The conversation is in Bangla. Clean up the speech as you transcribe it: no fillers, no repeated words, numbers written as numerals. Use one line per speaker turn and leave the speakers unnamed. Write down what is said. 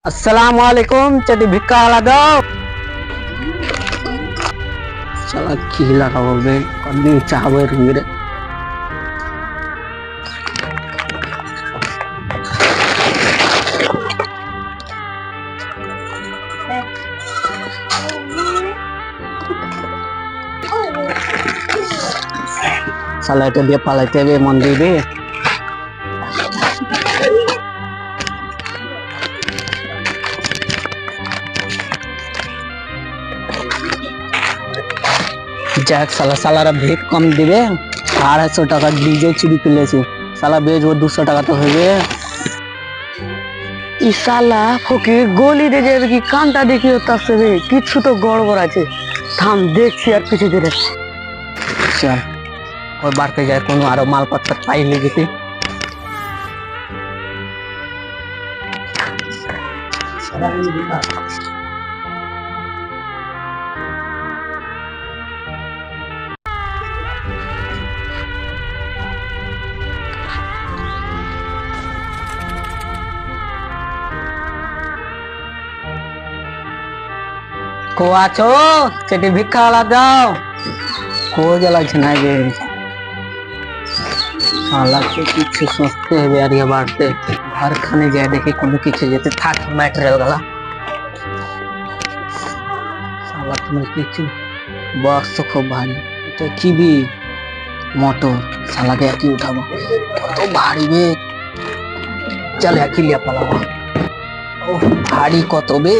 अस्सलाम वालेकुम चटी भिक्का वाला दो साला की लागाबो बे कदी चाहबो रे साला এটা দিয়ে পালাইতে হবে মন দিবে যাক সালা সালারা ভেট কম দিবে 250 টাকা ডিজে চুরি করলেছে সালা বেজ ও 200 টাকা তো হবে ই সালা ফকি গলি দে যাবে কি কানটা দেখি হতাছে রে কিছু তো গড়বড় আছে থাম দেখছি আর কিছু ধরে চল ওই বাড়তে যায় কোনো আরো মালপত্র পাইলে গেছি को आछो चटी भिक्खा वाला दाओ को जला छना गे साला के কিছু সস্তে হবে আর ইয়া বাড়তে ঘর খানে যায় দেখি কোনো কিছু যেতে থাক ম্যাটেরিয়াল গলা সালা তুমি কিছু বক্স তো খুব ভারী এটা কি বি মোটর সালাকে একই উঠাবো কত ভারী বে চল একই লিয়া পালাবো ও ভারী কত বে